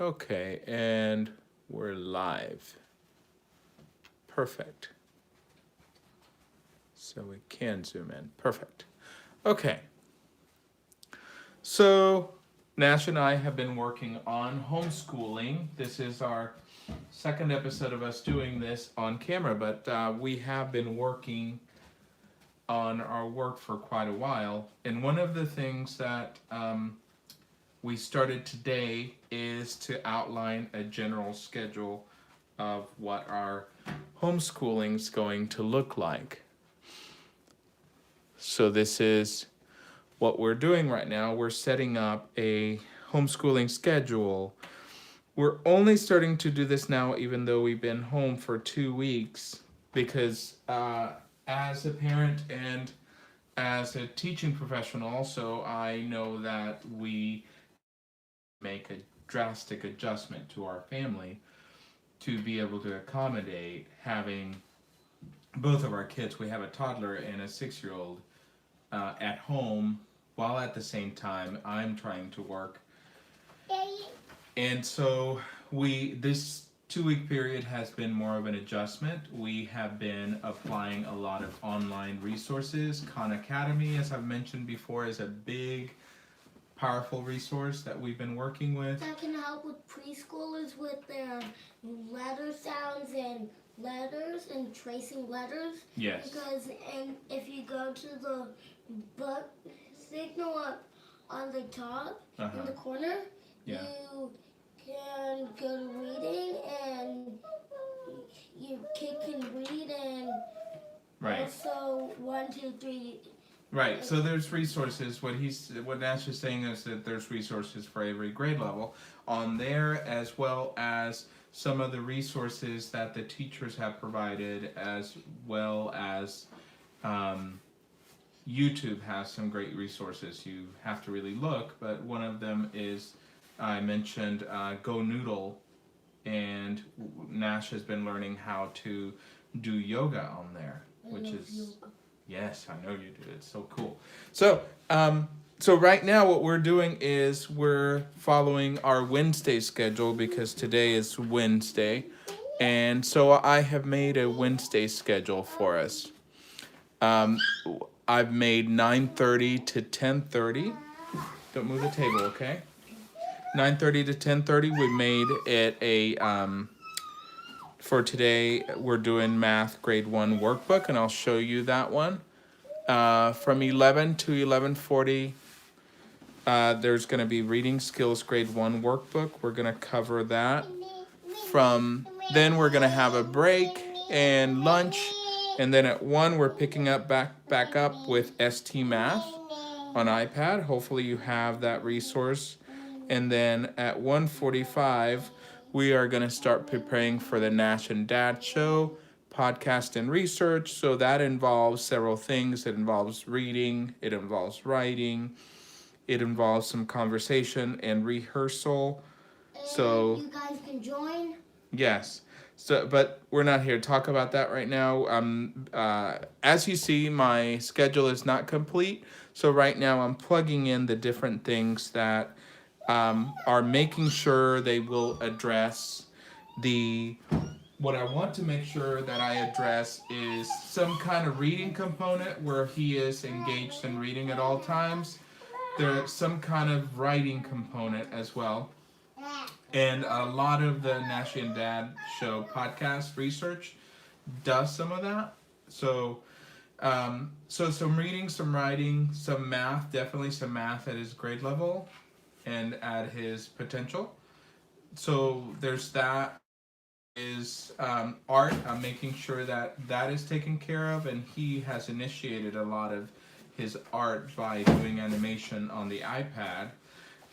Okay, and we're live. Perfect. So we can zoom in. Perfect. Okay, so Nash and I have been working on homeschooling. This is our second episode of us doing this on camera, but we have been working on our work for quite a while. And one of the things that we started today is to outline a general schedule of what our homeschooling is going to look like. So this is what we're doing right now. We're setting up a homeschooling schedule. We're only starting to do this now, even though we've been home for 2 weeks, because as a parent and as a teaching professional also, I know that we make a drastic adjustment to our family to be able to accommodate having both of our kids. We have a toddler and a 6-year-old at home, while at the same time I'm trying to work. And so this 2 week period has been more of an adjustment. We have been applying a lot of online resources. Khan Academy, as I've mentioned before, is a big, powerful resource that we've been working with. That can help with preschoolers with their letter sounds and letters and tracing letters. Yes. Because if you go to the book signal on the top in the corner, yeah, you can go to reading and your kid can read and right. also 1, 2, 3. Right, so there's resources. What Nash is saying is that there's resources for every grade level on there, as well as some of the resources that the teachers have provided, as well as YouTube has some great resources. You have to really look, but one of them is, I mentioned Go Noodle, and Nash has been learning how to do yoga on there, which is yoga. Yes, I know you do. It's so cool. So, so right now what we're doing is we're following our Wednesday schedule because today is Wednesday. And so I have made a Wednesday schedule for us. I've made 9:30 to 10:30. Don't move the table, okay? 9:30 to 10:30. We made it a for today, we're doing math grade 1 workbook, and I'll show you that one. From 11 to 11:40, there's going to be reading skills grade 1 workbook. We're going to cover that. Then we're going to have a break and lunch, and then at 1 we're picking up back up with ST Math on iPad. Hopefully you have that resource. And then at 1:45 we are going to start preparing for the Nash and Dad show, podcast and research. So that involves several things. It involves reading, it involves writing, it involves some conversation and rehearsal. So you guys can join. Yes. So, but we're not here to talk about that right now. As you see, my schedule is not complete. So right now I'm plugging in the different things that are making sure they will address what I want to make sure that I address is some kind of reading component where he is engaged in reading at all times. There's some kind of writing component as well. And a lot of the Nash and Dad show podcast research does some of that. So, so some reading, some writing, some math, definitely some math at his grade level and at his potential. So there's that. Is art. I'm making sure that that is taken care of, and he has initiated a lot of his art by doing animation on the iPad.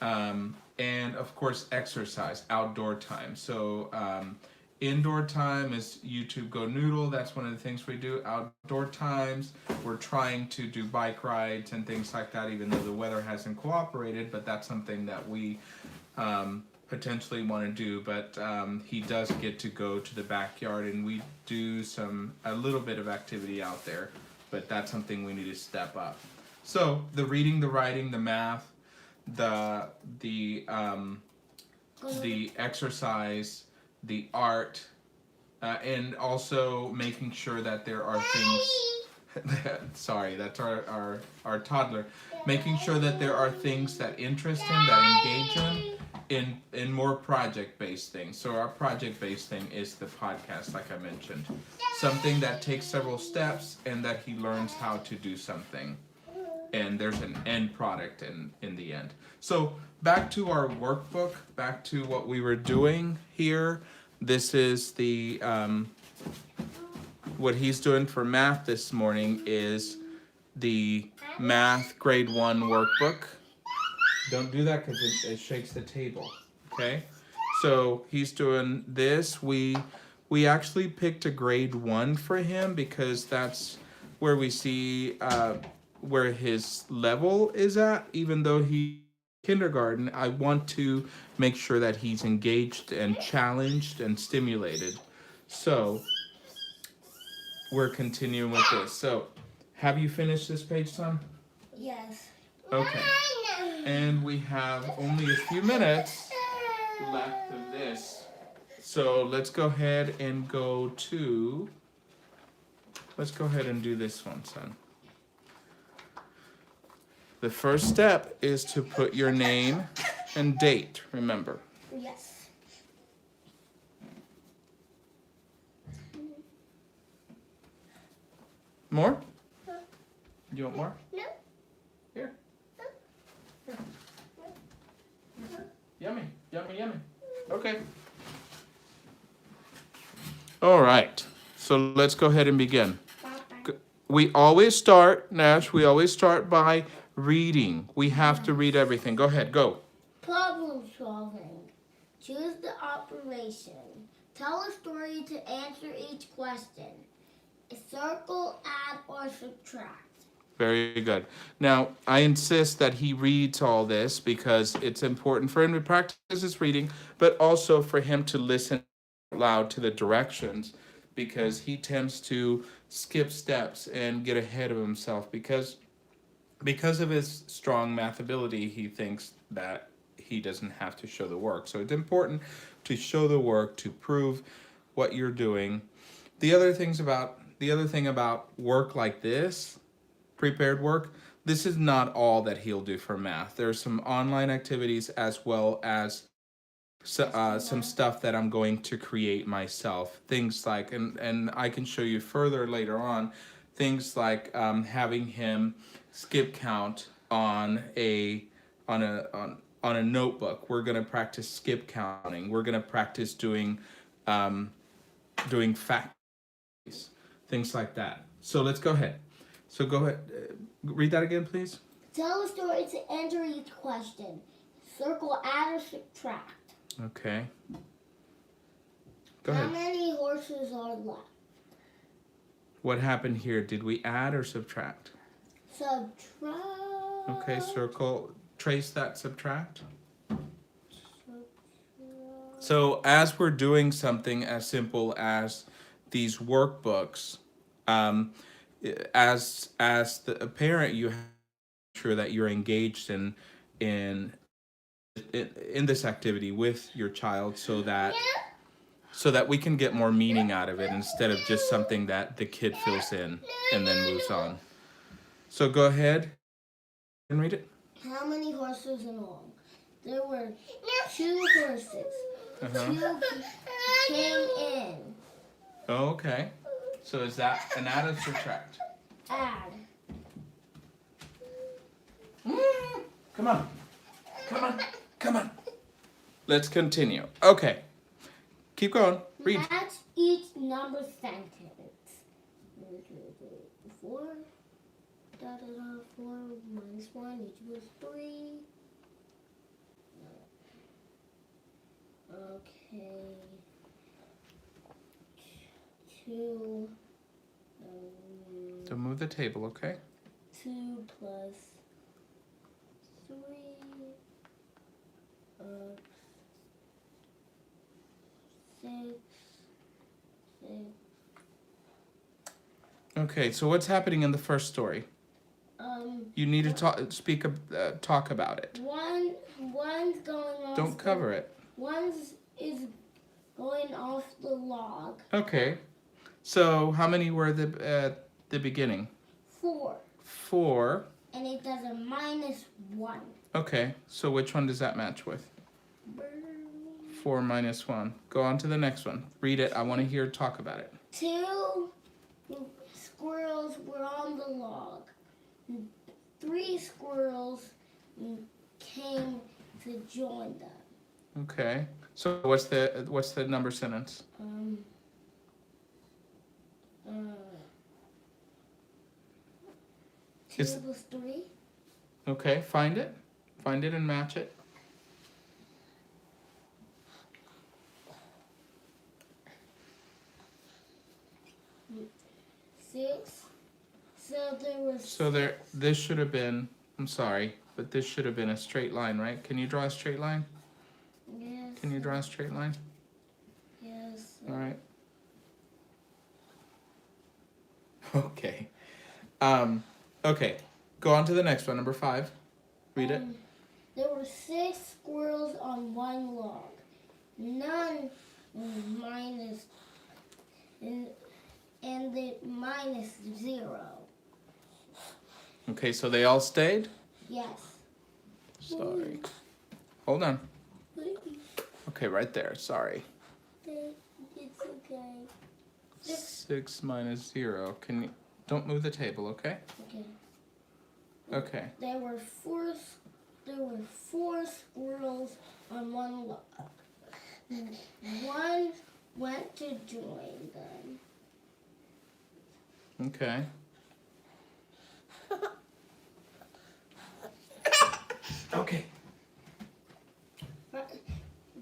And of course exercise, outdoor time. So indoor time is YouTube Go Noodle. That's one of the things we do. Outdoor times, we're trying to do bike rides and things like that, even though the weather hasn't cooperated, but that's something that we potentially want to do. But he does get to go to the backyard, and we do a little bit of activity out there, but that's something we need to step up. So the reading, the writing, the math, the the exercise, the art, and also making sure that there are things. Sorry, that's our toddler. Making sure that there are things that interest him, that engage him, in more project-based things. So our project-based thing is the podcast, like I mentioned. Something that takes several steps and that he learns how to do something. And there's an end product in the end. So back to our workbook, back to what we were doing here. This is the what he's doing for math this morning is the math grade 1 workbook. Don't do that because it shakes the table. Okay, so he's doing this. We actually picked a grade 1 for him because that's where we see where his level is at. Even though he kindergarten, I want to make sure that he's engaged and challenged and stimulated. So we're continuing with this. So have you finished this page, son? Yes. Okay. And we have only a few minutes left of this. So let's go ahead and let's go ahead and do this one, son. The first step is to put your name and date, remember. Yes. More? You want more? No. Here. Here. Yummy, yummy, yummy. Okay. All right. So let's go ahead and begin. We always start, Nash, by reading. We have to read everything. Go ahead, go. Problem solving. Choose the operation. Tell a story to answer each question. Circle, add, or subtract. Very good. Now, I insist that he reads all this because it's important for him to practice his reading, but also for him to listen loud to the directions because he tends to skip steps and get ahead of himself because of his strong math ability, he thinks that he doesn't have to show the work. So it's important to show the work to prove what you're doing. The other thing about work like this, prepared work, this is not all that he'll do for math. There's some online activities as well as some stuff that I'm going to create myself. Things like, and I can show you further later on, things like having him skip count on a notebook. We're gonna practice skip counting. We're gonna practice doing factories, things like that. So let's go ahead. So go ahead, read that again, please. Tell a story to answer each question. Circle, add, or subtract. Okay. Go How ahead. many horses are left? What happened here? Did we add or subtract? Subtract. Okay, circle, trace that subtract. So as we're doing something as simple as these workbooks, as a parent, you have to make sure that you're engaged in this activity with your child so that we can get more meaning out of it instead of just something that the kid fills in and then moves on. So go ahead and read it. How many horses in all? There were 2 horses. Uh-huh. 2 came in. Oh, okay. So is that an add or subtract? Add. Come on. Come on. Come on. Let's continue. Okay. Keep going. Read. Match each number sentence. 4. 4 minus 1 equals 3. Okay. 2. Don't move the table, okay? 2 plus 3. 6. 6. Okay, so what's happening in the first story? You need to talk about it. One's going off. Don't cover it. One is going off the log. Okay. So how many were at the beginning? 4. 4. And it does a -1. Okay. So which one does that match with? 4 minus 1. Go on to the next one. Read it. I want to hear talk about it. 2 squirrels were on the log. 3 squirrels came to join them. Okay. So what's the number sentence? 2 plus 3. Okay. Find it. Find it and match it. 6. So there was. So this should have been. I'm sorry, but this should have been a straight line, right? Can you draw a straight line? Yes. Can you draw a straight line? Yes. All right. Okay. Okay. Go on to the next one, number 5. Read it. There were 6 squirrels on one log. None minus, and the -0. Okay, so they all stayed? Yes. Sorry. Hold on. Okay, right there. Sorry. It's okay. 6 minus 0. Don't move the table, okay? Okay. Okay. There were four squirrels on one log. One went to join them. Okay. Okay.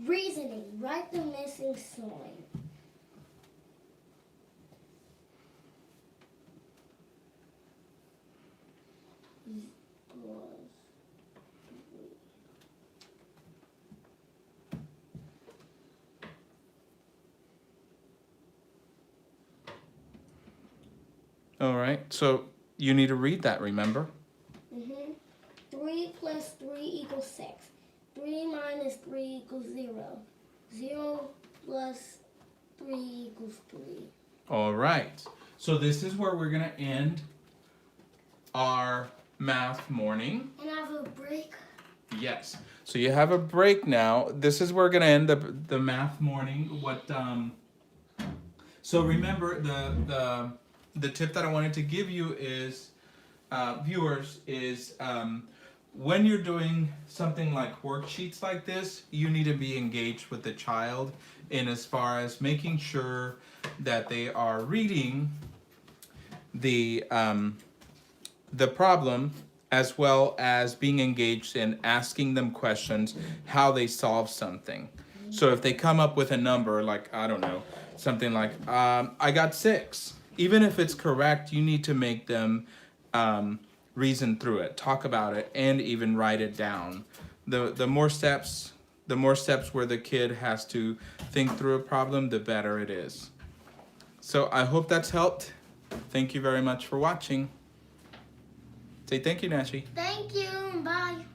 Reasoning. Write the missing sign. All right. So you need to read that, remember? 3 plus 3 equals 6. 3 minus 3 equals 0. 0 plus 3 equals 3. All right. So this is where we're going to end our math morning. And have a break. Yes. So you have a break now. This is where we're going to end the math morning. So remember the tip that I wanted to give you is viewers is when you're doing something like worksheets like this, you need to be engaged with the child in as far as making sure that they are reading the problem, as well as being engaged in asking them questions, how they solve something. So if they come up with a number, like, I don't know, something like, I got 6. Even if it's correct, you need to make them reason through it, talk about it, and even write it down. The more steps where the kid has to think through a problem, the better it is. So I hope that's helped. Thank you very much for watching. Say thank you, Nashi. Thank you. Bye.